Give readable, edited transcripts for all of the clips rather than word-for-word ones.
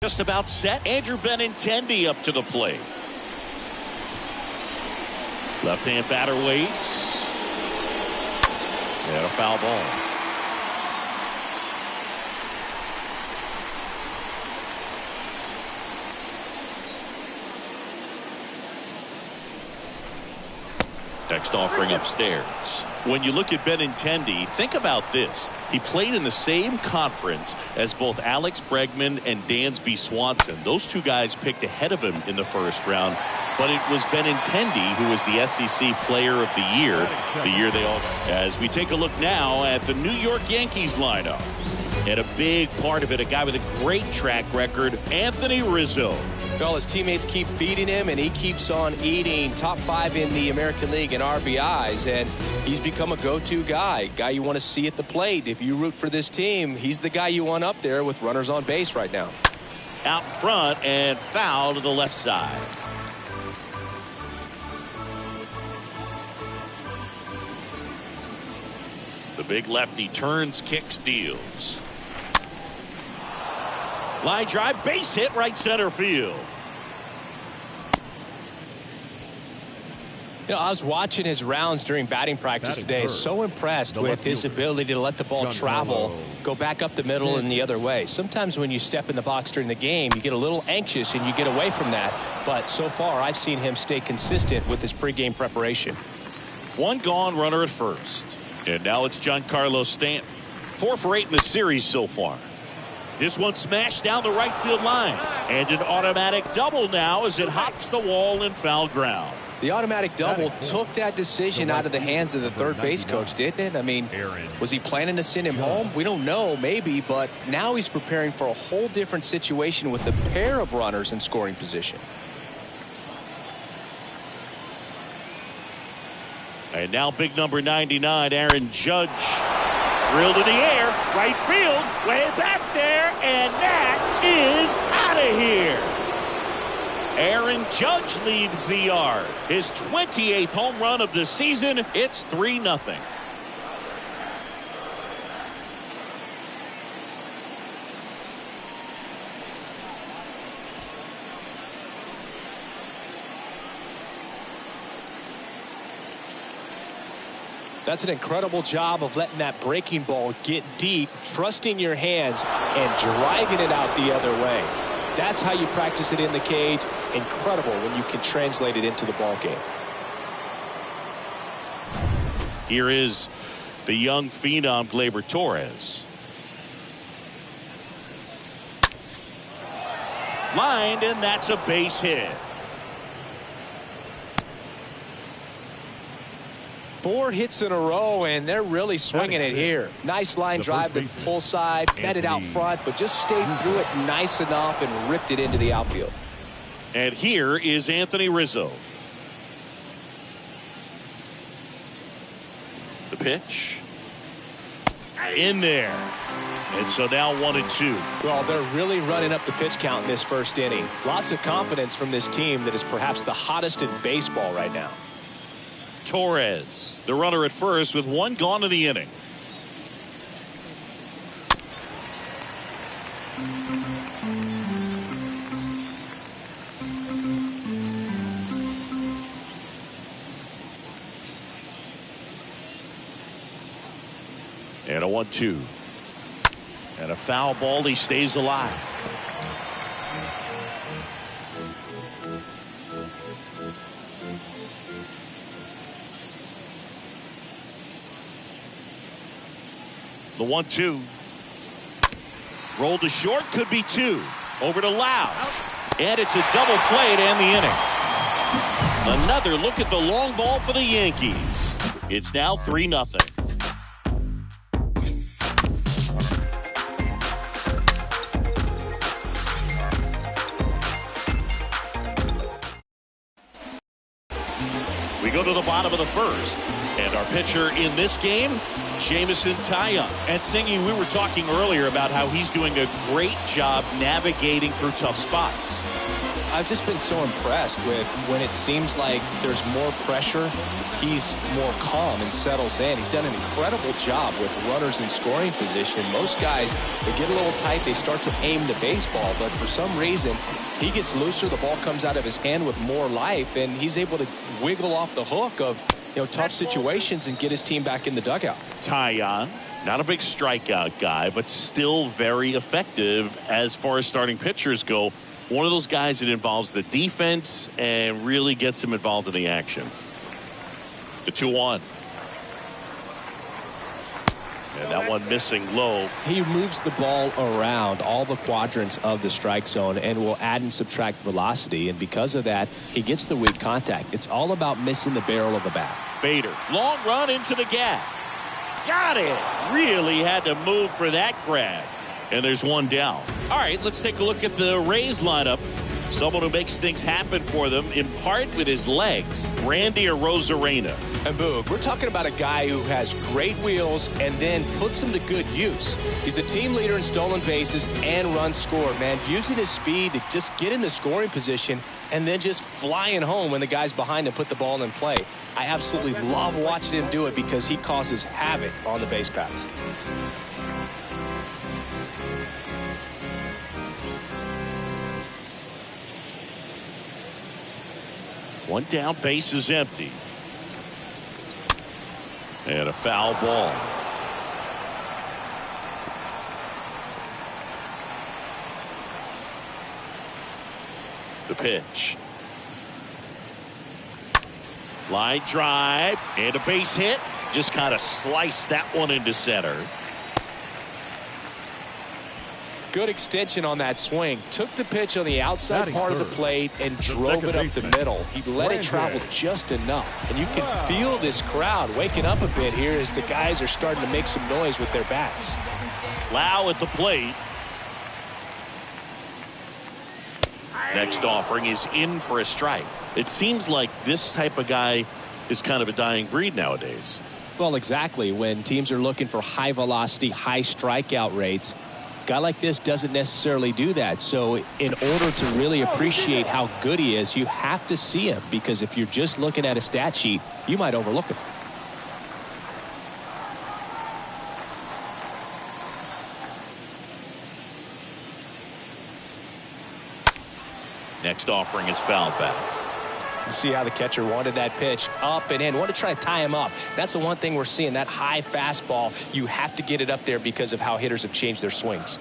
Just about set. Andrew Benintendi up to the plate. Left-hand batter waits. And a foul ball. Next offering upstairs. When you look at Benintendi, think about this. He played in the same conference as both Alex Bregman and Dansby Swanson. Those two guys picked ahead of him in the first round. But it was Benintendi who was the SEC Player of the Year they all got. As we take a look now at the New York Yankees lineup. And a big part of it, a guy with a great track record, Anthony Rizzo. Well, his teammates keep feeding him, and he keeps on eating. Top 5 in the American League in RBIs, and he's become a go-to guy you want to see at the plate. If you root for this team, he's the guy you want up there with runners on base right now. Out front and foul to the left side. The big lefty turns, kicks, deals. Line drive, base hit, right center field. You know, I was watching his rounds during batting practice today. So impressed with his ability to let the ball travel, go back up the middle and the other way. Sometimes when you step in the box during the game, you get a little anxious and you get away from that. But so far, I've seen him stay consistent with his pregame preparation. One gone, runner at first. And now it's Giancarlo Stanton. 4 for 8 in the series so far. This one smashed down the right field line. And an automatic double now as it hops the wall in foul ground. The automatic double took that decision out of the hands of the third base coach, didn't it? I mean, was he planning to send him home? We don't know, maybe, but now he's preparing for a whole different situation with a pair of runners in scoring position. And now big number 99, Aaron Judge. Drilled in the air, right field, way back there, and that is out of here. Aaron Judge leads the yard. His 28th home run of the season. It's 3-0. That's an incredible job of letting that breaking ball get deep, trusting your hands, and driving it out the other way. That's how you practice it in the cage. Incredible when you can translate it into the ball game. Here is the young phenom Gleyber Torres. Lined, and that's a base hit. 4 hits in a row, and they're really swinging it here. Nice line drive to the pull side, met it out front, but just stayed through it nice enough and ripped it into the outfield. And here is Anthony Rizzo. The pitch. In there. And so now 1-2. Well, they're really running up the pitch count in this first inning. Lots of confidence from this team that is perhaps the hottest in baseball right now. Torres, the runner at first with 1 gone in the inning. And a 1-2. And a foul ball. He stays alive. The 1-2. Rolled to short, could be 2. Over to Lau. And it's a double play to end the inning. Another look at the long ball for the Yankees. It's now 3-0. We go to the bottom of the first. And our pitcher in this game, Jameson Taillon. And Singy, we were talking earlier about how he's doing a great job navigating through tough spots. I've just been so impressed with when it seems like there's more pressure, he's more calm and settles in. He's done an incredible job with runners in scoring position. Most guys, they get a little tight, they start to aim the baseball, but for some reason, he gets looser, the ball comes out of his hand with more life, and he's able to wiggle off the hook of tough situations and get his team back in the dugout. Tyon, not a big strikeout guy, but still very effective as far as starting pitchers go. One of those guys that involves the defense and really gets him involved in the action. The 2-1. And that one missing low. He moves the ball around all the quadrants of the strike zone and will add and subtract velocity. And because of that, he gets the weak contact. It's all about missing the barrel of the bat. Bader, long run into the gap. Got it. Really had to move for that grab. And there's one down. All right, let's take a look at the Rays lineup. Someone who makes things happen for them, in part with his legs, Randy Arozarena. And Boog, we're talking about a guy who has great wheels and then puts them to good use. He's the team leader in stolen bases and runs scored, man. Using his speed to just get in the scoring position and then just flying home when the guys behind him put the ball in play. I absolutely love watching him do it because he causes havoc on the base paths. One down, base is empty. And a foul ball. The pitch. Line drive and a base hit. Just kind of sliced that one into center. Good extension on that swing. Took the pitch on the outside part of the plate and drove it up the middle. He let it travel just enough. And you can feel this crowd waking up a bit here as the guys are starting to make some noise with their bats. Lau at the plate. Next offering is in for a strike. It seems like this type of guy is kind of a dying breed nowadays. Well, exactly. When teams are looking for high velocity, high strikeout rates, a guy like this doesn't necessarily do that. So in order to really appreciate how good he is, you have to see him, because if you're just looking at a stat sheet, you might overlook him. Next offering is fouled back. You see how the catcher wanted that pitch up and in. Want to try to tie him up. That's the one thing we're seeing, that high fastball. You have to get it up there because of how hitters have changed their swings.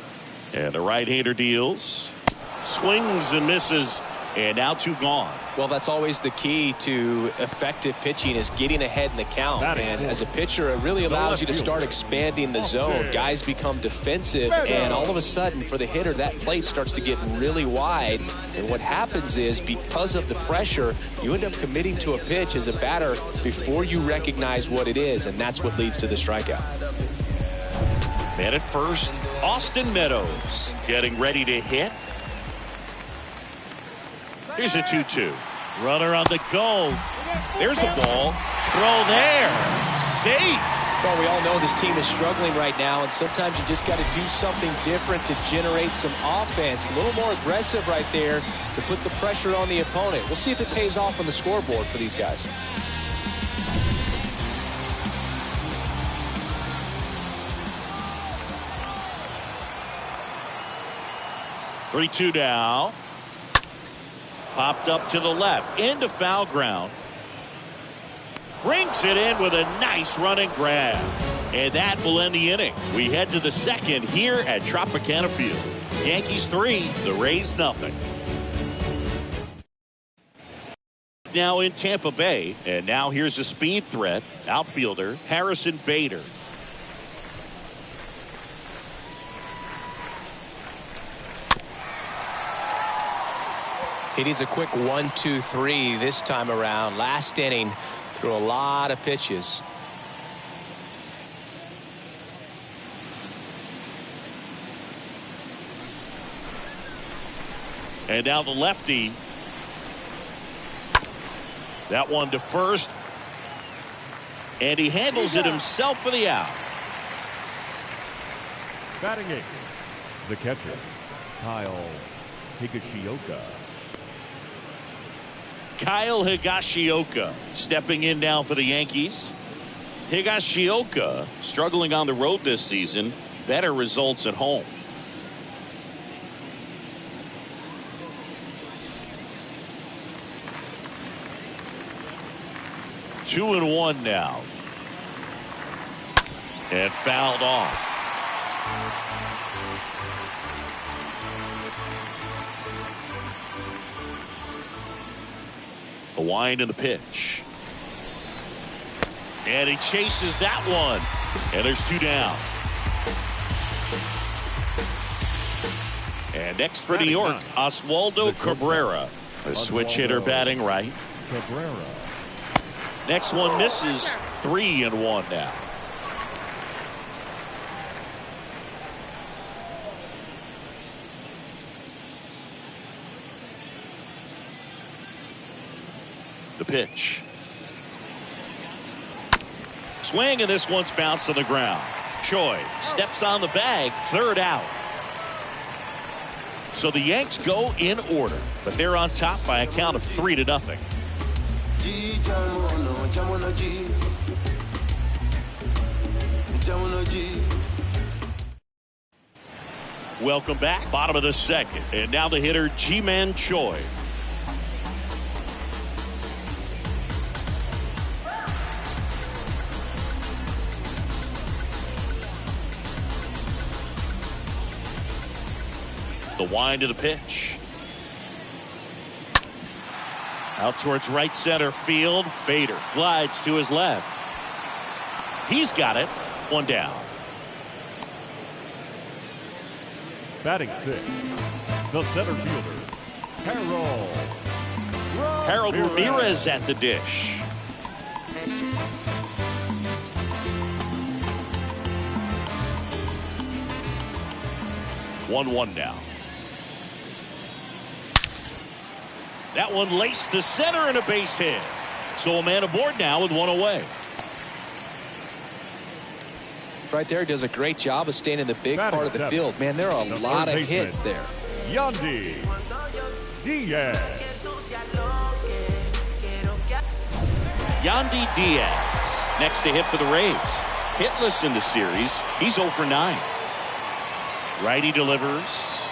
And the right-hander deals. Swings and misses. And now 2 gone. Well, that's always the key to effective pitching, is getting ahead in the count. And as a pitcher, it really allows you to start expanding the zone. Guys become defensive, and all of a sudden, for the hitter, that plate starts to get really wide. And what happens is, because of the pressure, you end up committing to a pitch as a batter before you recognize what it is, and that's what leads to the strikeout. Man at first, Austin Meadows getting ready to hit. Here's a 2-2. Runner on the go. There's the ball. Throw there. Safe. Well, we all know this team is struggling right now, and sometimes you just got to do something different to generate some offense. A little more aggressive right there to put the pressure on the opponent. We'll see if it pays off on the scoreboard for these guys. Three-two now. Popped up to the left, into foul ground. Brings it in with a nice running grab. And that will end the inning. We head to the second here at Tropicana Field. Yankees 3, the Rays nothing. Now in Tampa Bay, and now here's a speed threat. Outfielder Harrison Bader. He needs a quick 1-2-3 this time around. Last inning, threw a lot of pitches. And now the lefty. That one to first. And he handles it himself for the out. Batting eighth, the catcher, Kyle Higashioka. Kyle Higashioka stepping in now for the Yankees. Higashioka struggling on the road this season. Better results at home. Two and one now. And fouled off. The wind and the pitch. And he chases that one. And there's two down. And next for New York, Oswaldo Cabrera. A switch hitter batting right. Cabrera. Next one misses. 3-1 now. The pitch. Swing, and this one's bounced on the ground. Choi steps on the bag. Third out. So the Yanks go in order, but they're on top by a count of 3-0. Welcome back. Bottom of the second. And now the hitter, Ji-Man Choi. The wind of the pitch. Out towards right center field. Bader glides to his left. He's got it. One down. Batting sixth, the center fielder, Harold Ramirez at the dish. One now. That one laced to center and a base hit. So a man aboard now with one away. Right there, does a great job of staying in the big part of the field. Man, there are a lot of hits there. Yandy Diaz. Yandy Diaz next to hit for the Rays. Hitless in the series. He's 0 for 9. Righty delivers.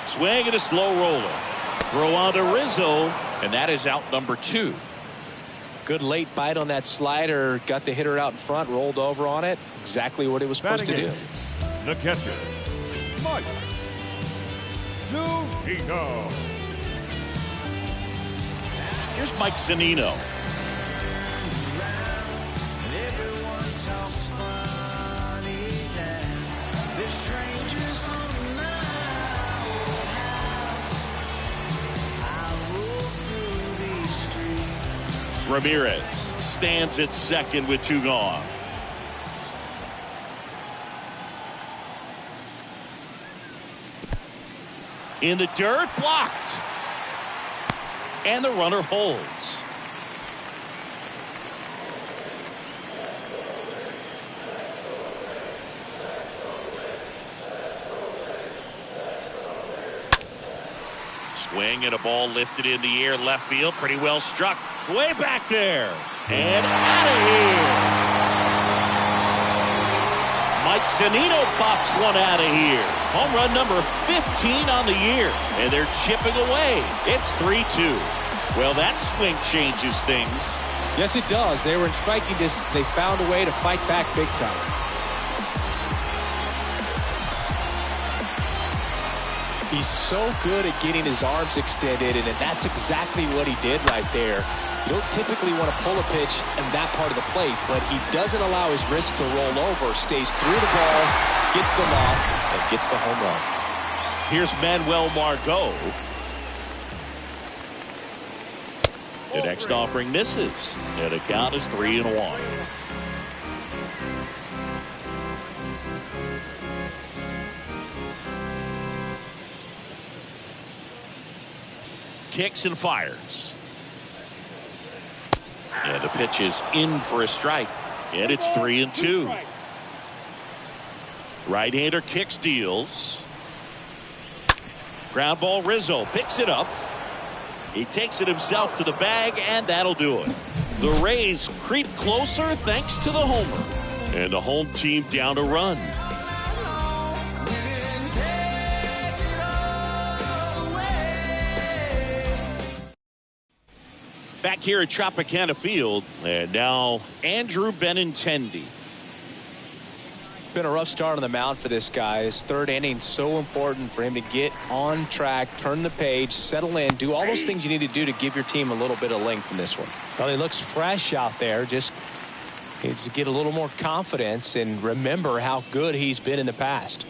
Swing and a slow roller. Throw on to Rizzo, and that is out number 2. Good late bite on that slider. Got the hitter out in front, rolled over on it. Exactly what it was supposed to do. The catcher, Mike Zunino. Here's Mike Zunino. Ramirez stands at second with 2 gone. In the dirt, blocked. And the runner holds. Swing and a ball lifted in the air, left field, pretty well struck. Way back there. And out of here. Mike Zunino pops one out of here. Home run number 15 on the year. And they're chipping away. It's 3-2. Well, that swing changes things. Yes, it does. They were in striking distance. They found a way to fight back big time. He's so good at getting his arms extended, and that's exactly what he did right there. You don't typically want to pull a pitch in that part of the plate, but he doesn't allow his wrist to roll over, stays through the ball, gets them off, and gets the home run. Here's Manuel Margot. The next offering misses, and the count is 3-1. Kicks and fires. And the pitch is in for a strike. And it's 3-2. Right-hander kicks, deals. Ground ball, Rizzo picks it up. He takes it himself to the bag, and that'll do it. The Rays creep closer thanks to the homer. And the home team down a run. Back here at Tropicana Field, and now Andrew Benintendi. Been a rough start on the mound for this guy. His third inning, so important for him to get on track, turn the page, settle in, do all those things you need to do to give your team a little bit of length in this one. Well, he looks fresh out there. Just needs to get a little more confidence and remember how good he's been in the past.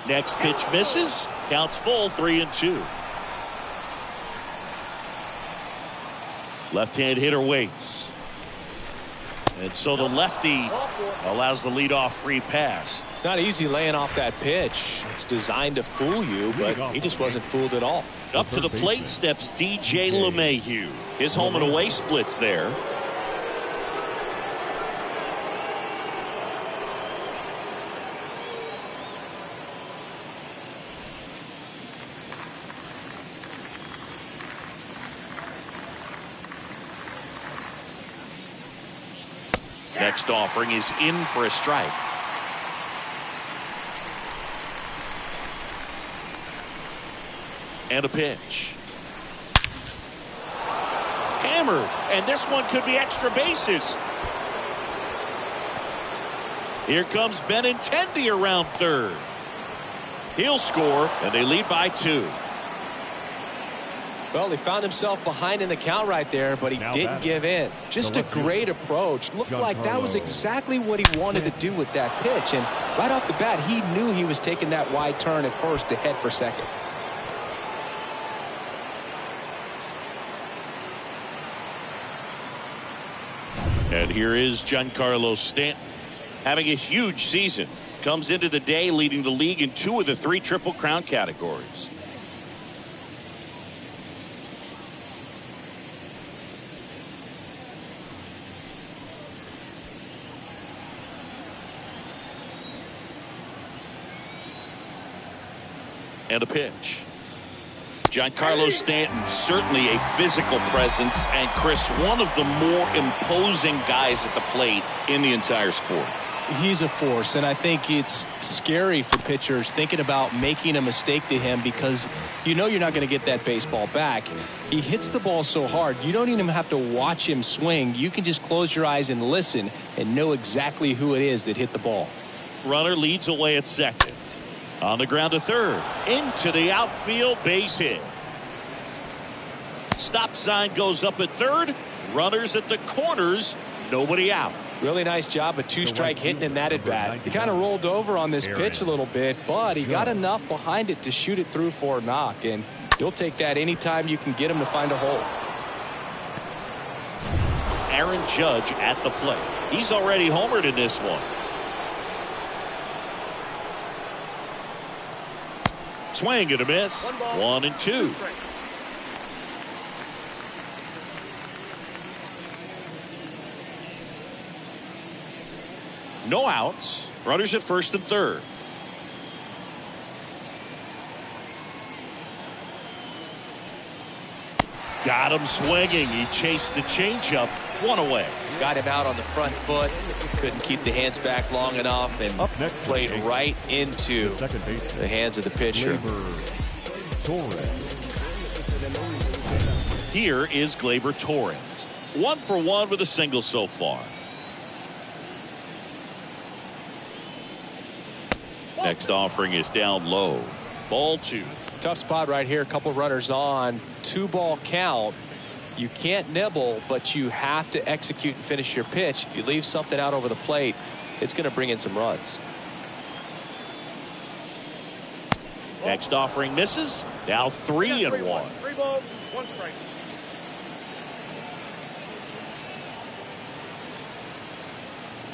Next pitch misses. Counts full, 3-2. Left-hand hitter waits. And so the lefty allows the leadoff free pass. It's not easy laying off that pitch. It's designed to fool you, but he just wasn't fooled at all. Up to the plate steps DJ LeMahieu. His home and away splits there. Next offering is in for a strike. And a pitch. Hammered, and this one could be extra bases. Here comes Benintendi around third. He'll score, and they lead by 2. Well, he found himself behind in the count right there, but he didn't give in. Just a great approach. Looked like that was exactly what he wanted to do with that pitch. And right off the bat, he knew he was taking that wide turn at first to head for second. And here is Giancarlo Stanton, having a huge season. Comes into the day leading the league in 2 of the 3 Triple Crown categories. And a pitch. Giancarlo Stanton, certainly a physical presence, and Chris, one of the more imposing guys at the plate in the entire sport. He's a force, and I think it's scary for pitchers thinking about making a mistake to him because you know you're not going to get that baseball back. He hits the ball so hard, you don't even have to watch him swing. You can just close your eyes and listen and know exactly who it is that hit the ball. Runner leads away at second. On the ground to third. Into the outfield, base hit. Stop sign goes up at third. Runners at the corners. Nobody out. Really nice job, a 2-strike hitting in that at bat. He kind of rolled over on this pitch a little bit, but he got enough behind it to shoot it through for a knock, and you'll take that anytime you can get him to find a hole. Aaron Judge at the plate. He's already homered in this one. Swing and a miss. 1-2. No outs. Runners at first and third. Got him swinging. He chased the changeup. 1 away. Got him out on the front foot. Couldn't keep the hands back long enough and played right into the hands of the pitcher. Here is Gleyber Torres. 1 for 1 with a single so far. Next offering is down low. Ball 2. Tough spot right here. A couple runners on. 2-ball count. You can't nibble, but you have to execute and finish your pitch. If you leave something out over the plate, it's going to bring in some runs. Next offering misses. Now 3-1. 3 balls, 1 strike.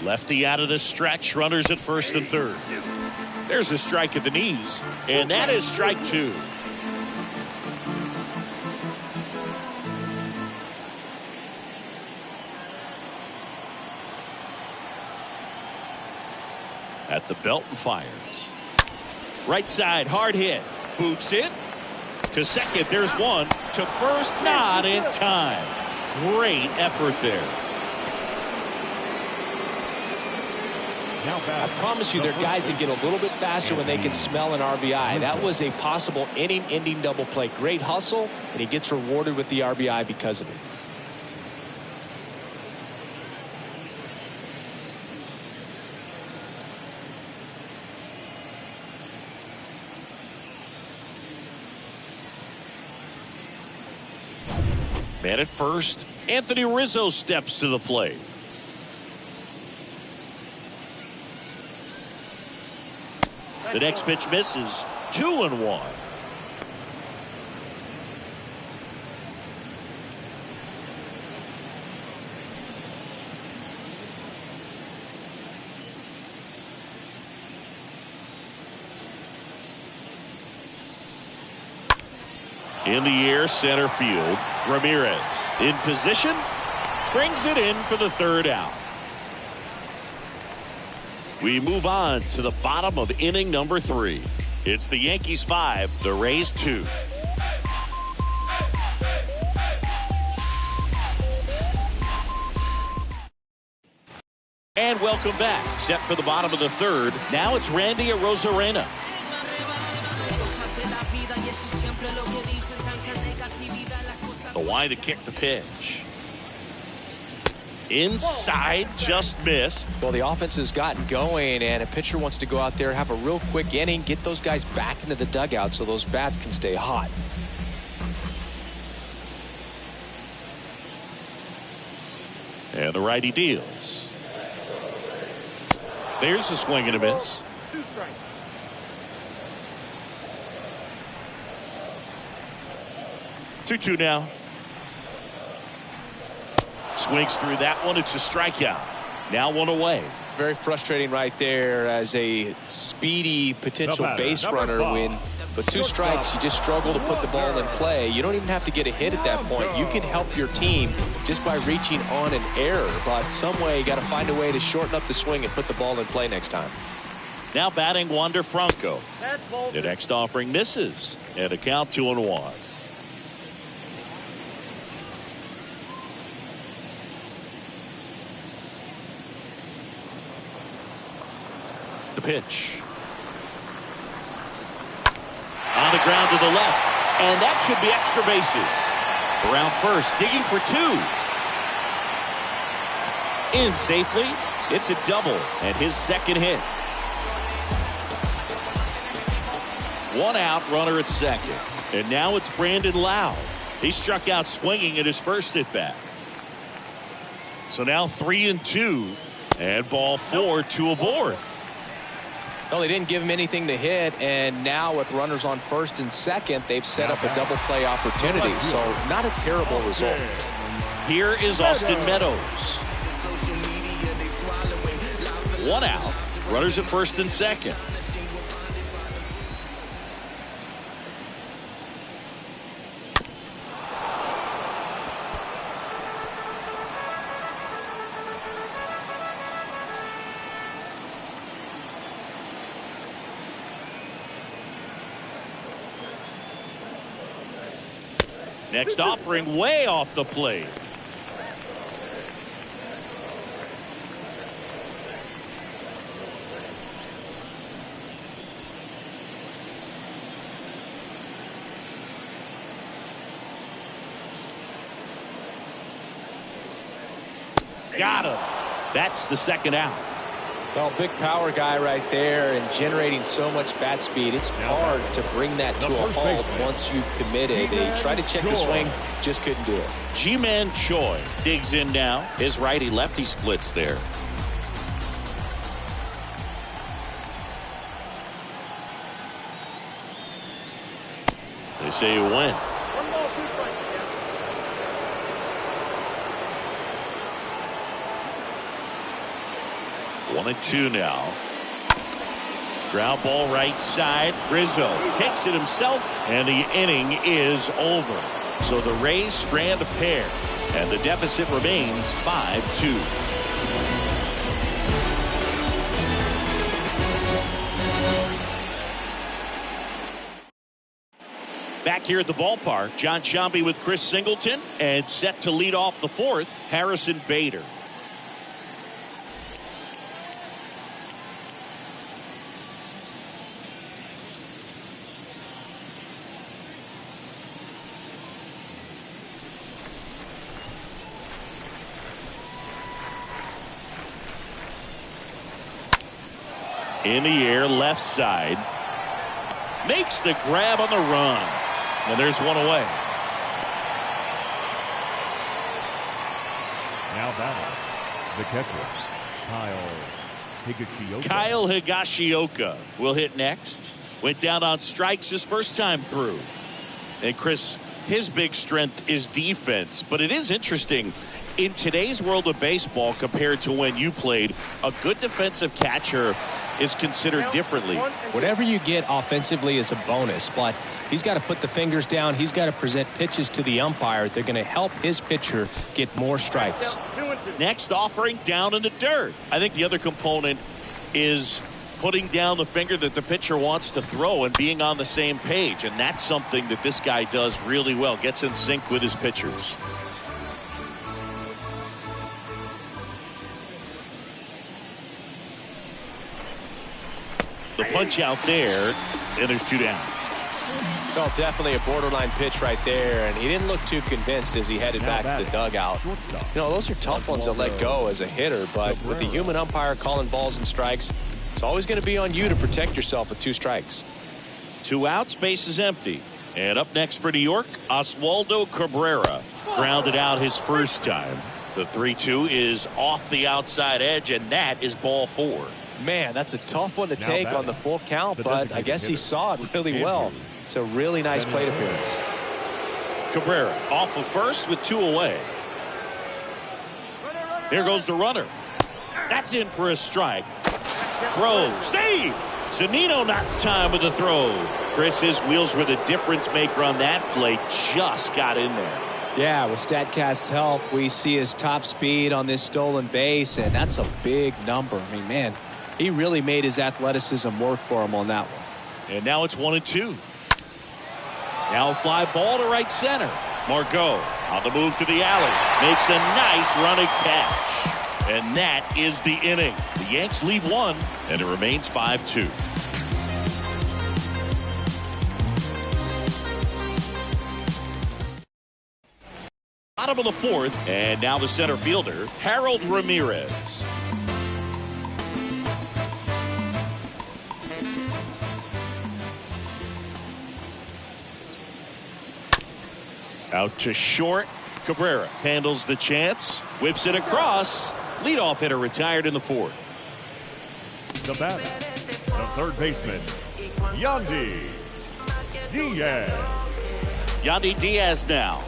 Lefty out of the stretch. Runners at first and third. There's a strike at the knees. And that is strike 2. At the belt and fires. Right side, hard hit. Boots it. To second, there's one. To first, not in time. Great effort there. I promise you, there are guys that get a little bit faster when they can smell an RBI. That was a possible inning-ending double play. Great hustle, and he gets rewarded with the RBI because of it. Man at first, Anthony Rizzo steps to the plate. The next pitch misses. 2-1. In the air, center field. Ramirez in position. Brings it in for the third out. We move on to the bottom of inning number 3. It's the Yankees 5, the Rays 2. And welcome back. Set for the bottom of the 3rd. Now it's Randy Arozarena. The wide to kick the pitch. Inside, just missed. Well, the offense has gotten going, and a pitcher wants to go out there, have a real quick inning, get those guys back into the dugout so those bats can stay hot. And the righty deals. There's a swing and a miss. 2 strikes. Two now. Swings through that one. It's a strikeout. Now 1 away. Very frustrating right there as a speedy potential base runner when with 2 strikes you just struggle to put the ball in play. You don't even have to get a hit at that point. You can help your team just by reaching on an error, but some way you got to find a way to shorten up the swing and put the ball in play next time. Now batting Wander Franco. The next offering misses, and a count 2-1. The pitch. On the ground to the left. And that should be extra bases. Around first, digging for 2. In safely. It's a double and his second hit. 1 out, runner at second. And now it's Brandon Lowe. He struck out swinging at his first at bat. So now 3-2. And ball 4, 2 aboard. Well, they didn't give him anything to hit, and now with runners on first and second, they've set up a double play opportunity. So not a terrible result. Here is Austin Meadows. 1 out. Runners at first and second. Next offering way off the plate. Got him. That's the second out. Well, big power guy right there and generating so much bat speed. It's hard to bring that to a halt once you've committed. They tried to check the swing, just couldn't do it. Ji-Man Choi digs in now. His righty-lefty splits there. They say you win. 1 ball, 2 strikes. 1-2 now. Ground ball right side. Rizzo takes it himself, and the inning is over. So the Rays strand a pair, and the deficit remains 5-2. Back here at the ballpark, John Sciambi with Chris Singleton, and set to lead off the fourth, Harrison Bader. In the air, left side. Makes the grab on the run. And there's one away. Now batting, the catcher, Kyle Higashioka will hit next. Went down on strikes his first time through. And Chris, his big strength is defense. But it is interesting. In today's world of baseball, compared to when you played, a good defensive catcher is considered differently. Whatever you get offensively is a bonus, but he's got to put the fingers down. He's got to present pitches to the umpire. They're going to help his pitcher get more strikes. Next offering down in the dirt. I think the other component is putting down the finger that the pitcher wants to throw and being on the same page. And that's something that this guy does really well. Gets in sync with his pitchers. The punch out there, and there's 2 down. Well, definitely a borderline pitch right there, and he didn't look too convinced as he headed back to the dugout. You know, those are tough ones to let go as a hitter, but with the human umpire calling balls and strikes, it's always going to be on you to protect yourself with 2 strikes. 2 outs, base is empty. And up next for New York, Oswaldo Cabrera. Grounded out his first time. The 3-2 is off the outside edge, and that is ball 4. Man, that's a tough one to take on the full count, but I guess he saw it really well. It's a really nice plate appearance. Cabrera off of first with 2 away. Here goes the runner. That's in for a strike. Throw, save! Zunino not in time with the throw. Chris, his wheels were the difference maker on that play. Just got in there. Yeah, with StatCast's help, we see his top speed on this stolen base, and that's a big number. I mean, man, he really made his athleticism work for him on that one. And now it's 1-2. Now a fly ball to right center. Margot on the move to the alley. Makes a nice running catch. And that is the inning. The Yanks lead 1, and it remains 5-2. Bottom of the 4th, and now the center fielder, Harold Ramirez. Out to short. Cabrera handles the chance, whips it across. Leadoff hitter retired in the 4th. The batter, the third baseman, Yandy Diaz. Yandy Diaz now.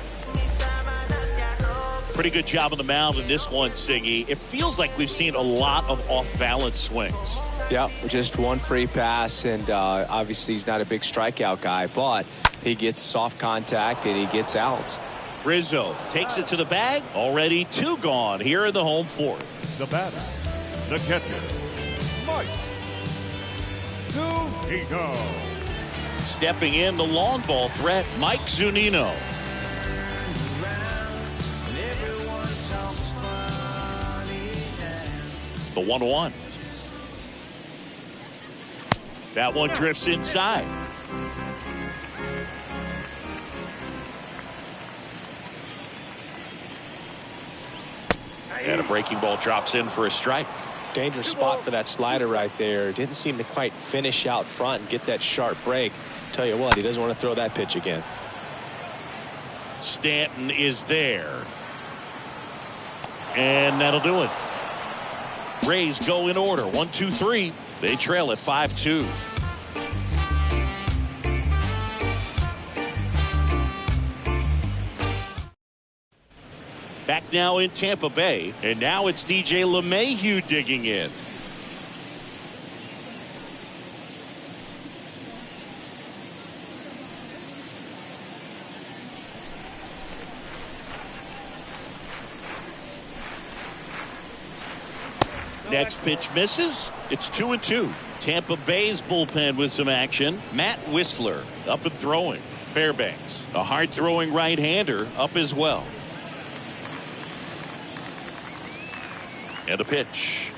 Pretty good job on the mound in this one, Siggy. It feels like we've seen a lot of off-balance swings. Yep, just 1 free pass, and obviously he's not a big strikeout guy, but he gets soft contact and he gets outs. Rizzo takes it to the bag. Already 2 gone here in the home 4th. The batter, the catcher, Mike Zunino. Stepping in, the long ball threat, Mike Zunino. The 1-1. That one drifts inside. And a breaking ball drops in for a strike. Dangerous spot for that slider right there. Didn't seem to quite finish out front and get that sharp break. Tell you what, he doesn't want to throw that pitch again. Stanton is there. And that'll do it. Rays go in order. 1, 2, 3. They trail at 5-2. Back now in Tampa Bay, and now it's DJ LeMahieu digging in. Next pitch misses. It's 2-2. Tampa Bay's bullpen with some action. Matt Whistler up and throwing. Fairbanks, a hard-throwing right-hander, up as well. And a pitch.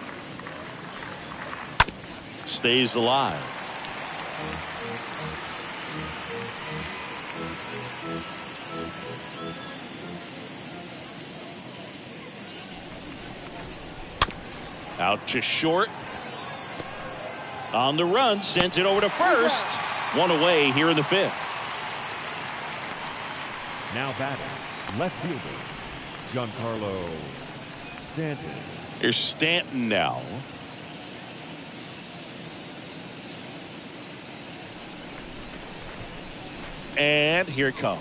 Stays alive. Out to short. On the run, sends it over to first. One away here in the fifth. Now batting, left fielder, Giancarlo Stanton. Here's Stanton now. And here it comes.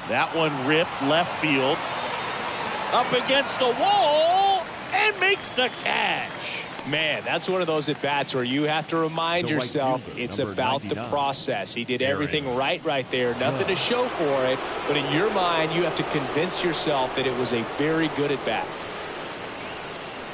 That one ripped left field. Up against the wall and makes the catch. Man, that's one of those at-bats where you have to remind The right yourself fielder, it's number about the 99. process. He did Aaron. everything right there. Nothing to show for it. But in your mind, you have to convince yourself that it was a very good at-bat.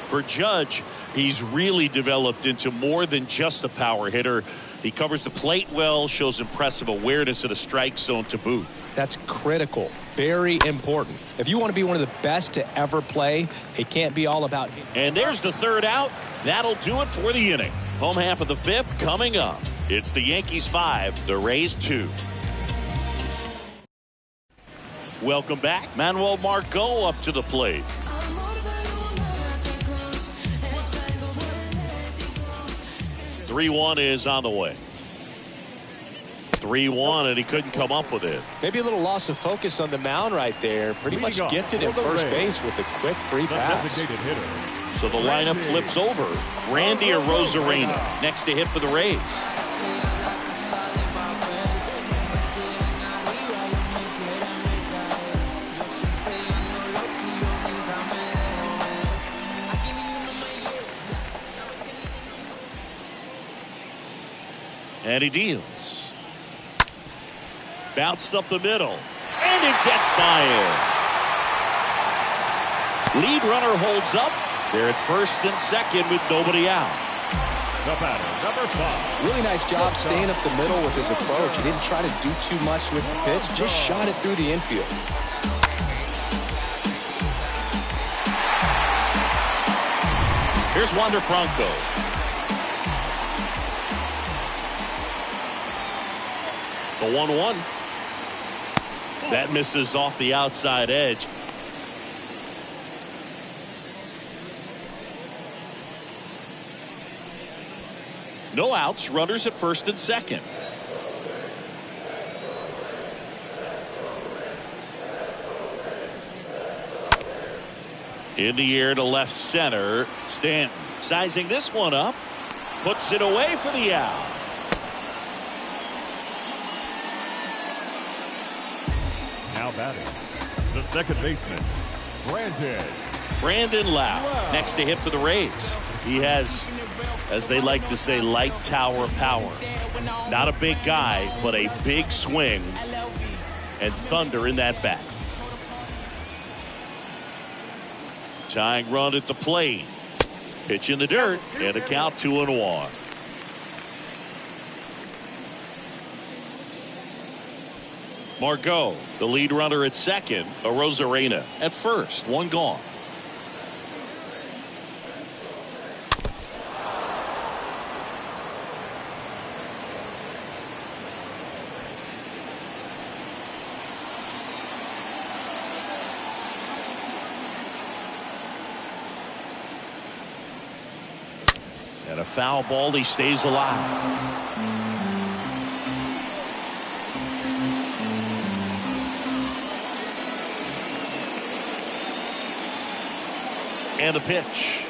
For Judge, he's really developed into more than just a power hitter. He covers the plate well, shows impressive awareness of the strike zone to boot. That's critical. Very important. If you want to be one of the best to ever play, it can't be all about him. And there's the third out. That'll do it for the inning. Home half of the fifth coming up. It's the Yankees 5, the Rays 2. Welcome back. Manuel Margot up to the plate. .3-1 is on the way. 3-1, and he couldn't come up with it. Maybe a little loss of focus on the mound right there. Pretty much gifted at first base with a quick free pass. So the lineup flips over. Randy or Rosarena next to hit for the Rays. And he deals. Bounced up the middle. And it gets by him. Lead runner holds up. They're at first and second with nobody out. The batter, number 5. Really nice job staying up the middle with his approach. He didn't try to do too much with the pitch. Just shot it through the infield. Here's Wander Franco. The 1-1. That misses off the outside edge. No outs, runners at first and second. In the air to left center. Stanton sizing this one up. Puts it away for the out. Now batting, the second baseman, Brandon Lau next to hit for the Rays. He has, as they like to say, light tower power. Not a big guy, but a big swing and thunder in that bat. Tying run at the plate. Pitch in the dirt and a count 2-1. Margot, the lead runner at second. Rosarena at first. One gone. And a foul ball. He stays alive. And a pitch.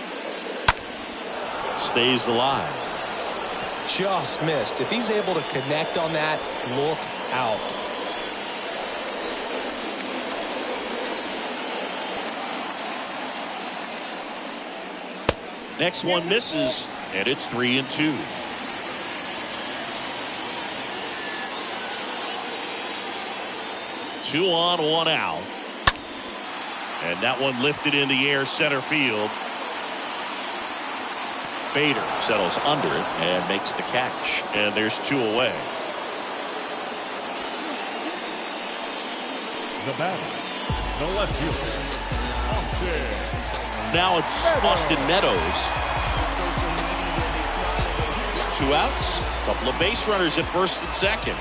Stays alive. Just missed. If he's able to connect on that, look out. Next one misses, and it's 3-2. Two on, one out. And that one lifted in the air center field. Bader settles under it and makes the catch. And there's two away. The batter, the left fielder, Austin. Now it's Austin Meadows. 2 outs. Couple of base runners at first and second.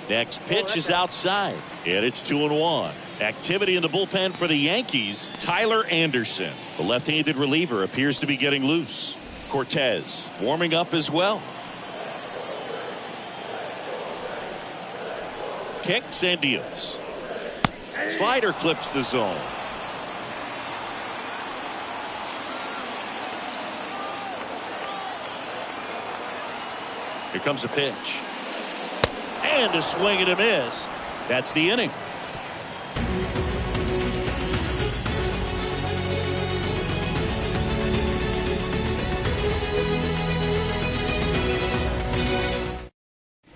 Next pitch is outside, and it's 2-1. Activity in the bullpen for the Yankees. Tyler Anderson, the left-handed reliever, appears to be getting loose. Cortez warming up as well. Kicks and deals. Slider clips the zone. Here comes a pitch. And a swing and a miss. That's the inning.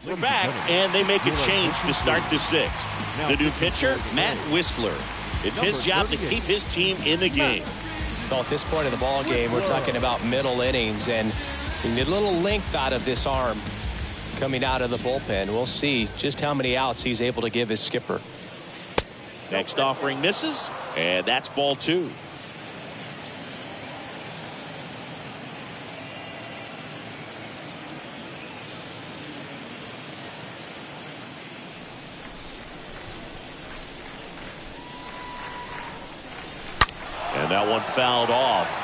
We're back, and they make a change to start the 6th. The new pitcher, Matt Whistler. It's his job to keep his team in the game. Well, at this point of the ball game, we're talking about middle innings, and you need a little length out of this arm coming out of the bullpen. We'll see just how many outs he's able to give his skipper. Next offering misses, and that's ball 2. And that one fouled off.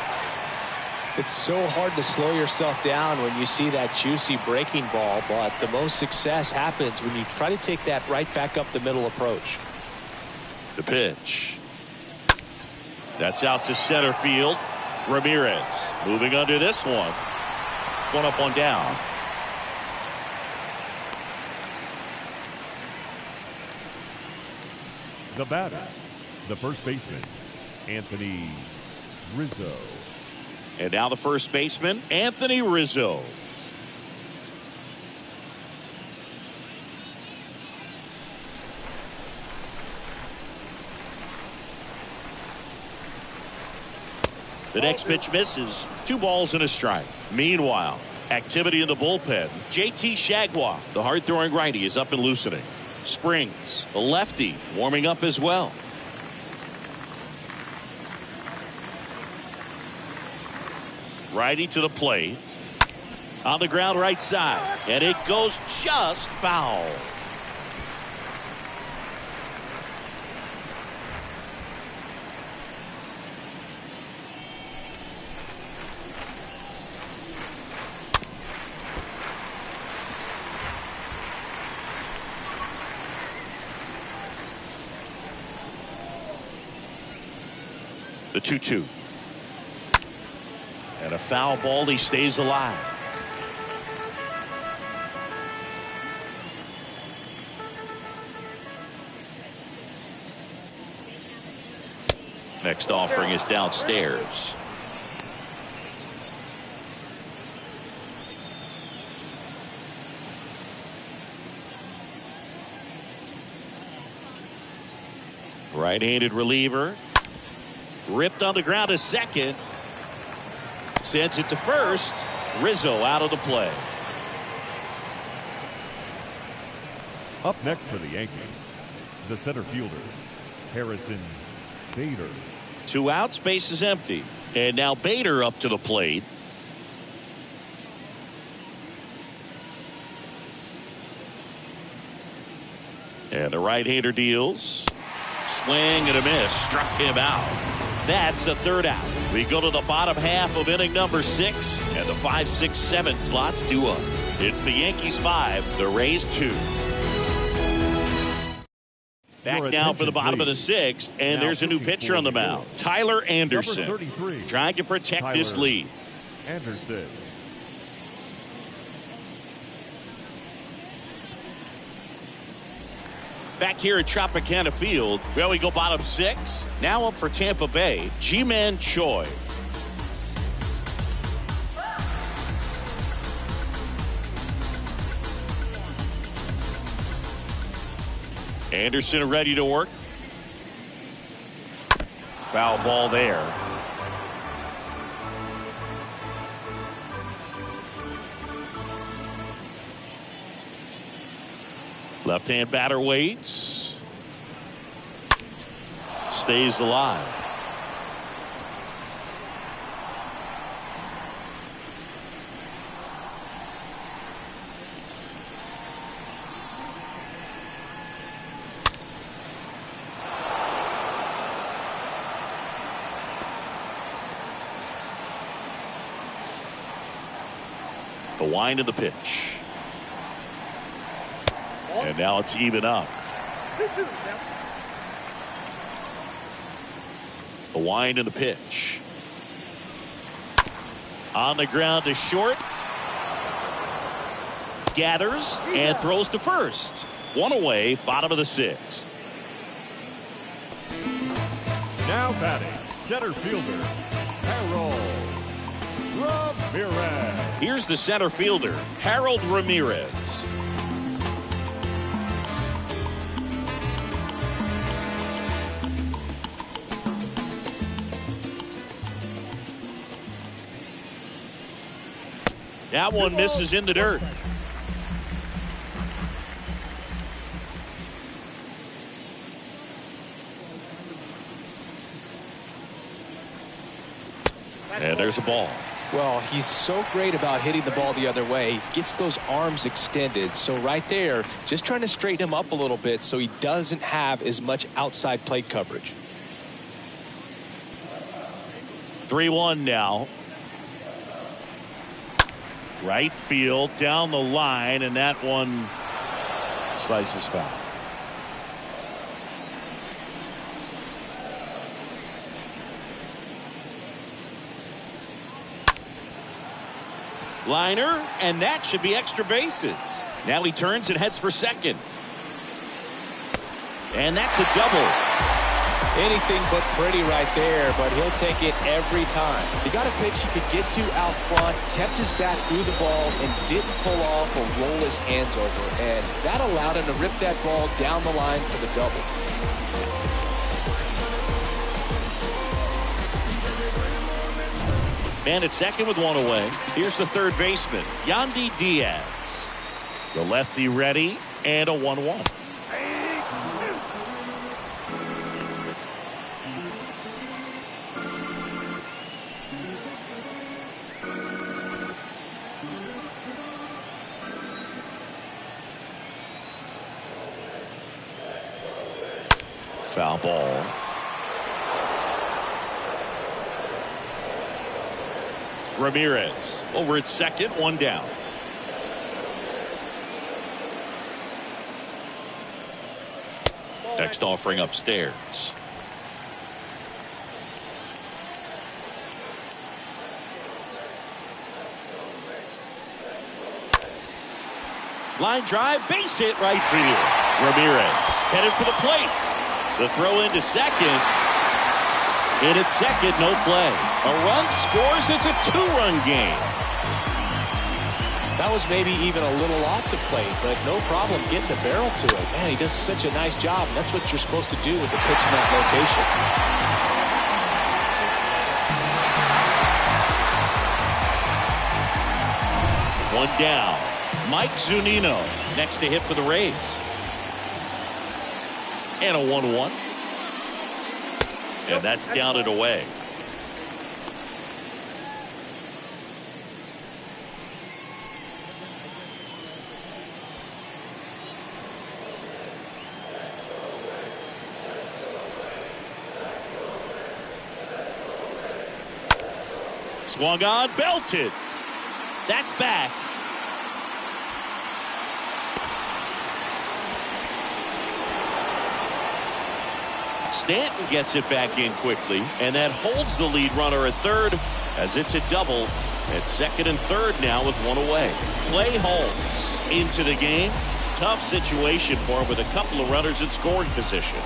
It's so hard to slow yourself down when you see that juicy breaking ball, but the most success happens when you try to take that right back up the middle approach. The pitch. That's out to center field. Ramirez moving under this one. One up, one down. The batter, the first baseman, Anthony Rizzo. And now the first baseman, Anthony Rizzo. The next pitch misses. 2 balls and a strike. Meanwhile, activity in the bullpen. JT Shagwa, the hard-throwing righty, is up and loosening. Springs, the lefty, warming up as well. Righty to the plate. On the ground right side. And it goes just foul. The 2-2. And a foul ball. He stays alive. Next offering is downstairs. Right-handed reliever. Ripped on the ground to second. Sends it to first. Rizzo out of the play. Up next for the Yankees, the center fielder, Harrison Bader. 2 outs, base is empty. And now Bader up to the plate. And the right-hander deals. Swing and a miss. Struck him out. That's the 3rd out. We go to the bottom half of inning number 6, and the 5, 6, 7 slots due up. It's the Yankees 5, the Rays 2. Back now for the bottom of the 6th, and Now there's a new pitching pitcher for on the the mound. Tyler Anderson, Number 33, trying to protect this Tyler lead. Anderson. Back here at Tropicana Field, where we go bottom 6. Now up for Tampa Bay, Ji-Man Choi. Anderson ready to work. Foul ball there. Left-hand batter waits. Stays alive. The wind of the pitch. And now it's even up. The wind and the pitch. On the ground to short. Gathers and throws to first. One away, bottom of the sixth. Now batting, center fielder, Harold Ramirez. Here's the center fielder, Harold Ramirez. That one misses in the dirt. And there's a ball. Well, he's so great about hitting the ball the other way. He gets those arms extended. So right there, just trying to straighten him up a little bit so he doesn't have as much outside plate coverage. 3-1 now. Right field, down the line, and that one slices foul. Liner, and that should be extra bases. Now he turns and heads for second. And that's a double. Anything but pretty right there, but he'll take it every time. He got a pitch he could get to out front, kept his bat through the ball, and didn't pull off or roll his hands over. And that allowed him to rip that ball down the line for the double. Man at second with one away. Here's the third baseman, Yandy Diaz. The lefty ready, and a 1-1. Foul ball. Ramirez over at second, one down. Next offering upstairs. Line drive, base hit right field. Ramirez headed for the plate. The throw into second. And at second, no play. A run scores. It's a two-run game. That was maybe even a little off the plate, but no problem getting the barrel to it. Man, he does such a nice job, and that's what you're supposed to do with the pitch in that location. One down. Mike Zunino next to hit for the Rays. And a 1-1. And that's down and away. Swung on, belted. That's back. Stanton gets it back in quickly, and that holds the lead runner at third as it's a double at second and third now with one away. Clay Holmes into the game. Tough situation for him with a couple of runners in scoring position.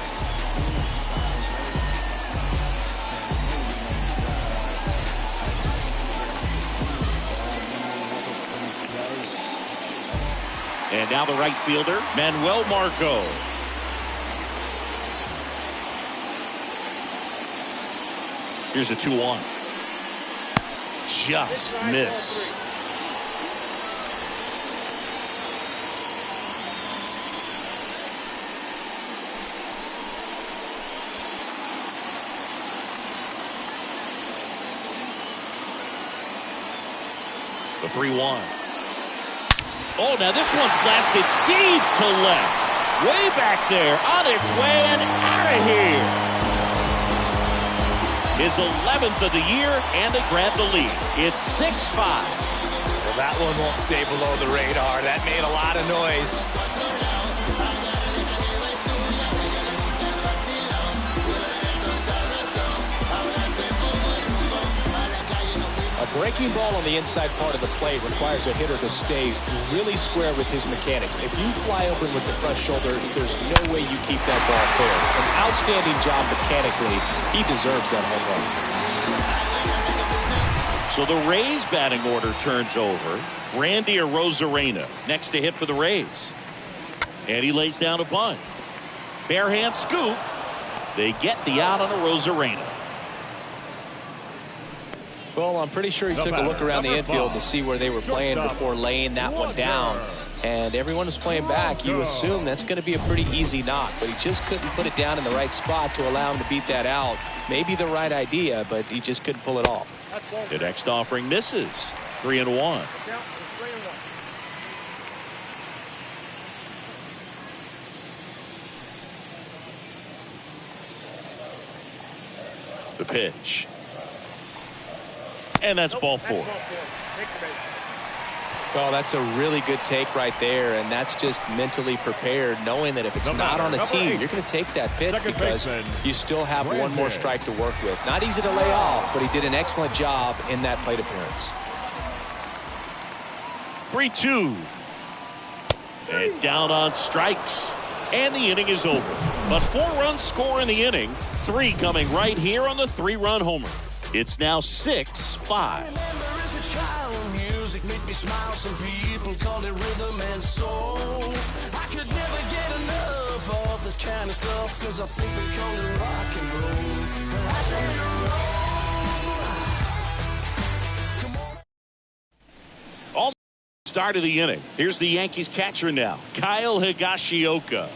And now the right fielder, Manuel Margot. Here's a 2-1. Just missed. The 3-1. Oh, now this one's blasted deep to left. Way back there, on its way and out of here. His 11th of the year, and they grab the lead. It's 6-5. Well, that one won't stay below the radar. That made a lot of noise. A breaking ball on the inside part of the plate requires a hitter to stay really square with his mechanics. If you fly open with the front shoulder, there's no way you keep that ball fair. An outstanding job mechanically. He deserves that home run. So the Rays batting order turns over. Randy Arozarena next to hit for the Rays. And he lays down a bunt. Bare hand scoop. They get the out on Arozarena. Well, I'm pretty sure he took a look around the infield to see where they were playing before laying that one down. And everyone was playing back. You assume that's going to be a pretty easy knock, but he just couldn't put it down in the right spot to allow him to beat that out. Maybe the right idea, but he just couldn't pull it off. The next offering misses. 3-1. The pitch. And that's ball 4. Well, that's a really good take right there, and that's just mentally prepared, knowing that if it's not on a team, you're going to take that pitch because you still have one more strike to work with. Not easy to lay off, but he did an excellent job in that plate appearance. 3-2. And down on strikes. And the inning is over. But 4 runs score in the inning. 3 coming right here on the 3-run homer. It's now 6-5. Music made me smile. Some people call it rhythm and soul. I could never get enough of this kind of stuff, cause I think they call it rock and roll. But I say roll. All start of the inning. Here's the Yankees catcher now, Kyle Higashioka.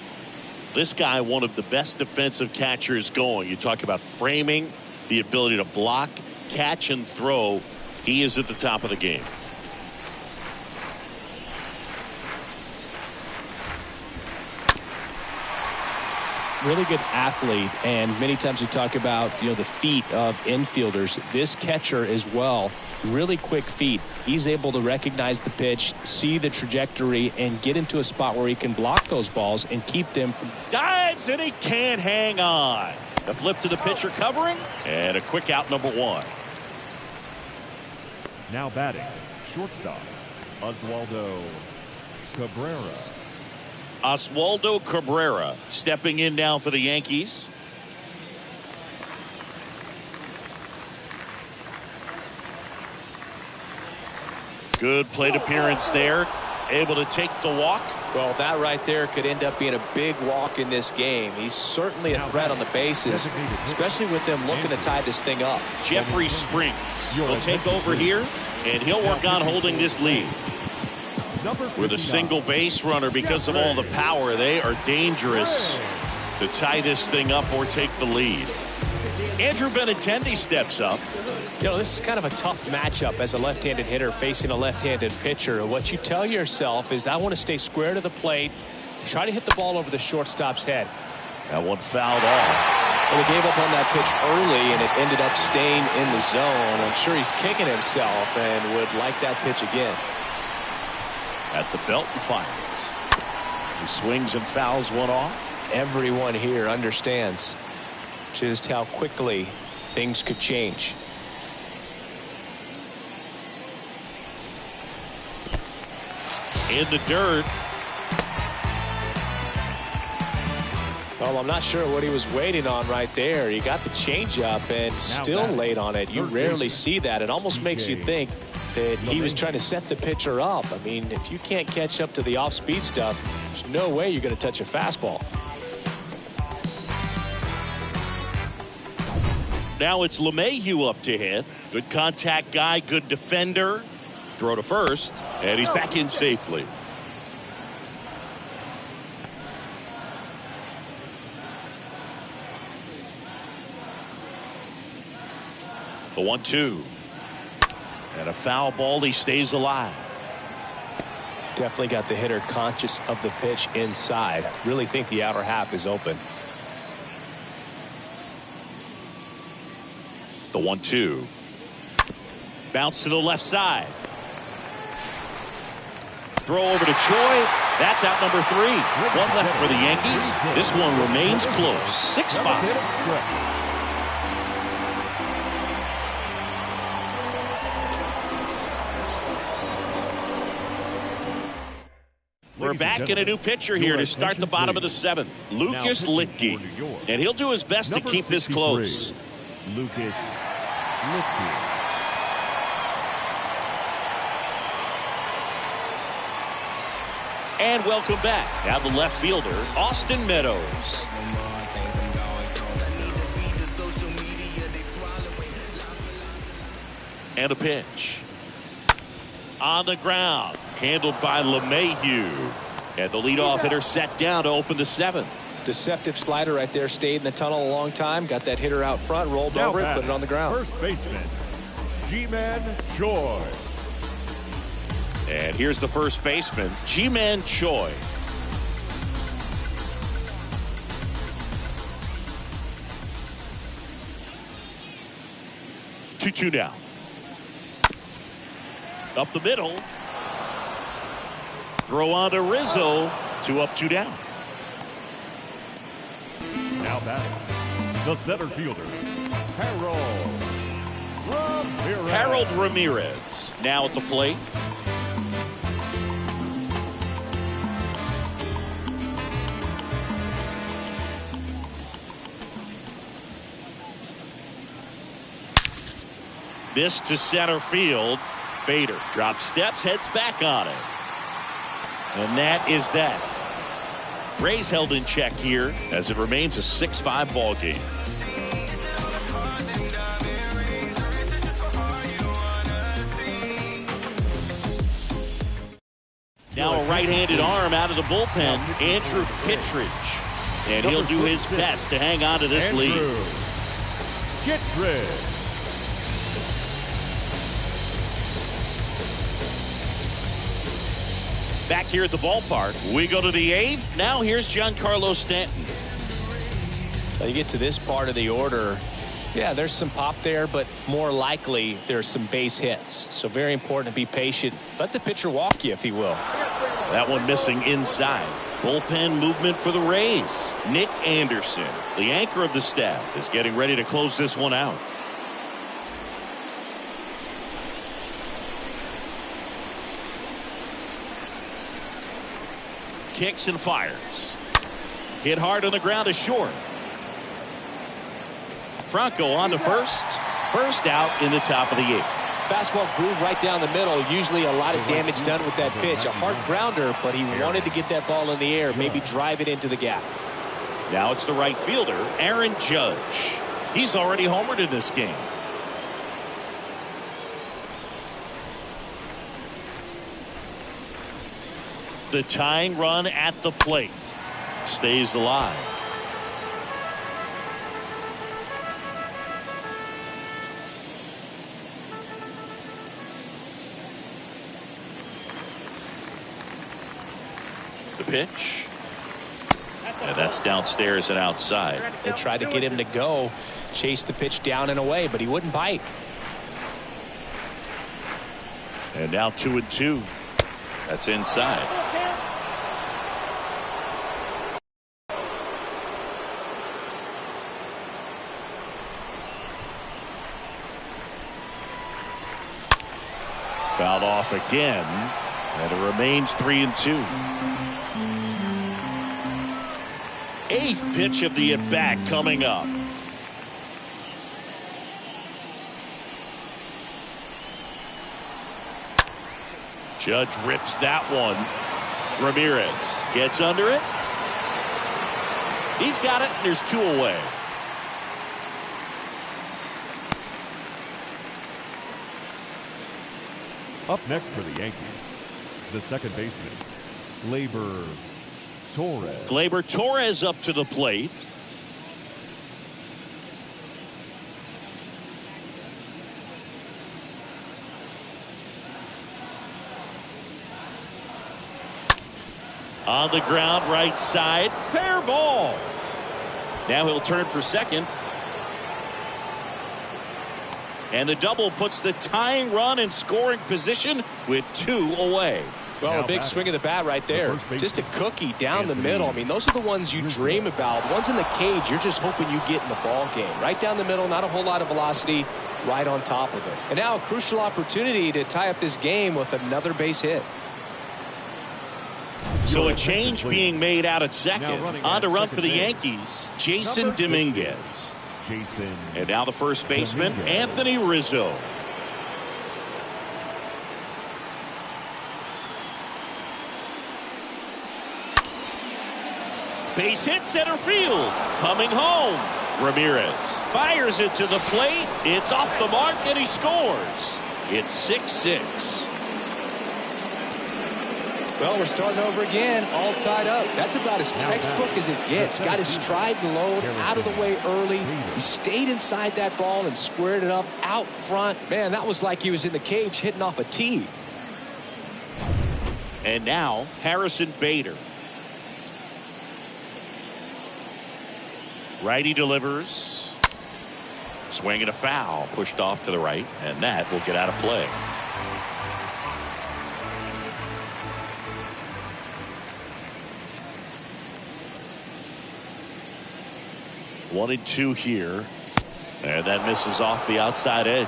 This guy, one of the best defensive catchers going. You talk about framing, the ability to block, catch, and throw. He is at the top of the game. Really good athlete, and many times we talk about the feet of infielders. This catcher as well, really quick feet. He's able to recognize the pitch, see the trajectory, and get into a spot where he can block those balls and keep them from. Dives, and he can't hang on. A flip to the pitcher covering, and a quick out, number 1. Now batting, shortstop, Oswaldo Cabrera. Oswaldo Cabrera stepping in now for the Yankees. Good plate appearance there. Able to take the walk. Well, that right there could end up being a big walk in this game. He's certainly a threat on the bases, especially with them looking to tie this thing up. Jeffrey Springs will take over here, and he'll work on holding this lead. With a single base runner, because of all the power, they are dangerous to tie this thing up or take the lead. Andrew Benintendi steps up. This is kind of a tough matchup as a left-handed hitter facing a left-handed pitcher. What you tell yourself is, I want to stay square to the plate, try to hit the ball over the shortstop's head. That one fouled off. Well, he gave up on that pitch early, and it ended up staying in the zone. I'm sure he's kicking himself and would like that pitch again. At the belt and fires. He swings and fouls one off. Everyone here understands just how quickly things could change. In the dirt. Well, I'm not sure what he was waiting on right there. He got the changeup and still late on it. You rarely see that. It almost makes you think that he was trying to set the pitcher up. I mean, if you can't catch up to the off-speed stuff, there's no way you're going to touch a fastball. Now it's LeMahieu up to hit. Good contact guy, good defender. Throw to first, and he's back in safely. The 1-2. And And a foul ball, he stays alive. Definitely got the hitter conscious of the pitch inside. Really think the outer half is open. It's the 1-2. Bounce to the left side. Throw over to Choi. That's out number 3. One left for the Yankees. This one remains close. 6-5. We're back in a new pitcher here to start the bottom of the 7th. Lucas Litke. And he'll do his best to keep this close. Lucas Litke. And welcome back. Now the left fielder, Austin Meadows. And a pitch. On the ground. Handled by LeMahieu. And the leadoff hitter set down to open the 7th. Deceptive slider right there. Stayed in the tunnel a long time. Got that hitter out front. Rolled over it. Put it on the ground. First baseman, Ji-Man Choi. And here's the first baseman, Ji-Man Choi. Two down. Up the middle. Throw on to Rizzo. 2 up, 2 down. Now batting, the center fielder, Harold Ramirez. Now at the plate. This to center field. Bader drops steps, heads back on it. And that is that. Rays held in check here as it remains a 6-5 ball game. Now a right-handed arm out of the bullpen, Andrew Kittredge. And he'll do his best to hang on to this lead. Kittredge. Back here at the ballpark, we go to the 8th. Now here's Giancarlo Stanton. You get to this part of the order. Yeah, there's some pop there, but more likely there's some base hits. So very important to be patient. Let the pitcher walk you if he will. That one missing inside. Bullpen movement for the Rays. Nick Anderson, the anchor of the staff, is getting ready to close this one out. Kicks and fires. Hit hard on the ground to short. Franco on to first. First out in the top of the 8th. Fastball groove right down the middle. Usually a lot of damage done with that pitch. A hard grounder, but he wanted to get that ball in the air, maybe drive it into the gap. Now it's the right fielder, Aaron Judge. He's already homered in this game. The tying run at the plate stays alive. The pitch. And that's downstairs and outside. They tried to get him to go, chase the pitch down and away, but he wouldn't bite. And now 2-2. That's inside. Fouled off again, and it remains 3-2. 8th pitch of the at-bat coming up. Judge rips that one. Ramirez gets under it. He's got it, and there's 2 away. Up next for the Yankees, the second baseman, Gleyber Torres. Gleyber Torres up to the plate. On the ground, right side. Fair ball. Now he'll turn for second. And the double puts the tying run in scoring position with 2 away. Well, a big swing of the bat right there. Just a cookie down the middle. I mean, those are the ones you dream about. The ones in the cage, you're just hoping you get in the ball game. Right down the middle, not a whole lot of velocity, right on top of it. And now a crucial opportunity to tie up this game with another base hit. So a change being made out at second. On to run for the Yankees, Jason Dominguez. And now the first baseman, Anthony Rizzo. Base hit center field. Coming home. Ramirez fires it to the plate. It's off the mark and he scores. It's 6-6. Well, we're starting over again, all tied up. That's about as textbook as it gets. Got his stride and load out of the way early. He stayed inside that ball and squared it up out front. Man, that was like he was in the cage hitting off a tee. And now Harrison Bader. Righty delivers. Swing and a foul. Pushed off to the right, and that will get out of play. One and two here. And that misses off the outside edge.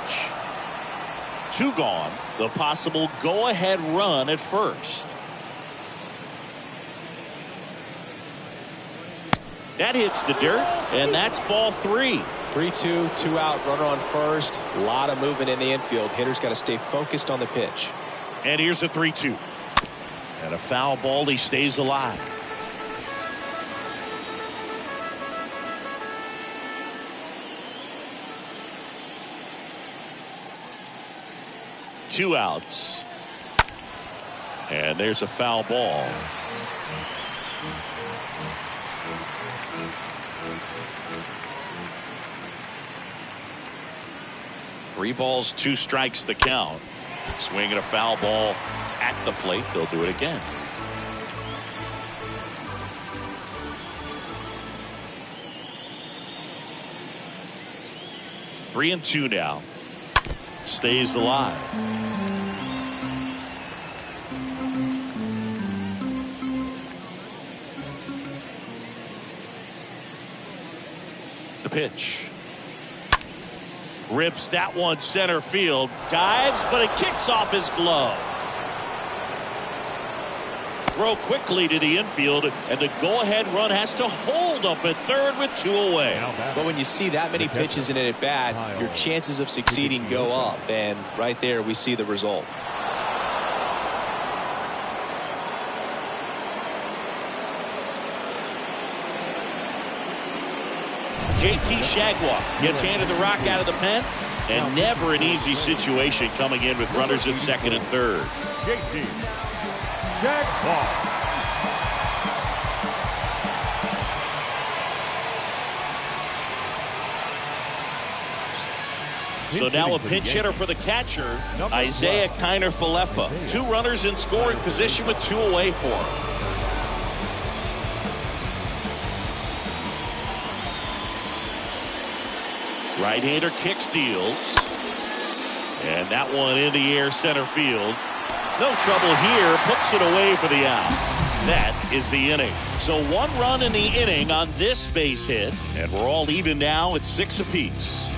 2 gone. The possible go-ahead run at first. That hits the dirt, and that's ball 3. 3-2, 2 out, runner on first. A lot of movement in the infield. Hitter's got to stay focused on the pitch. And here's a 3-2. And a foul ball. He stays alive. Two outs. And there's a foul ball. Three balls, 2 strikes the count. Swinging a foul ball at the plate. They'll do it again. Three and 2 now. Stays alive. The pitch. Rips that one center field. Dives, but it kicks off his glove. Throw quickly to the infield, and the go-ahead run has to hold up at third with 2 away. But when you see that many pitches in it at bat, your chances of succeeding go up, and right there we see the result. JT Shagwar gets handed the rock out of the pen, and never an easy situation coming in with runners at second and third. JT Shagwar. So now a pinch hitter for the catcher, Isaiah Kiner-Falefa. 2 runners in scoring position with 2 away for him. Right-hander kick steals. And that one in the air center field. No trouble here. Puts it away for the out. That is the inning. So 1 run in the inning on this base hit. And we're all even now at 6 apiece.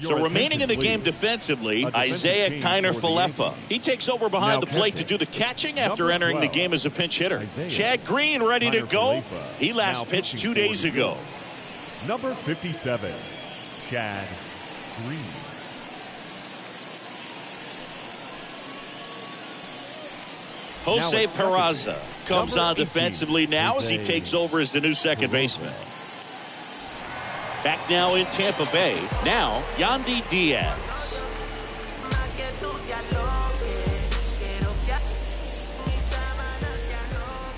So remaining in the game defensively, Isaiah Kiner-Falefa. He takes over behind the plate to do the catching after entering the game as a pinch hitter. Chad Green ready to go. He last pitched 2 days ago. Number 57, Chad Green. Jose Peraza comes on defensively now as he takes over as the new second baseman. Back now in Tampa Bay. Now, Yandy Diaz.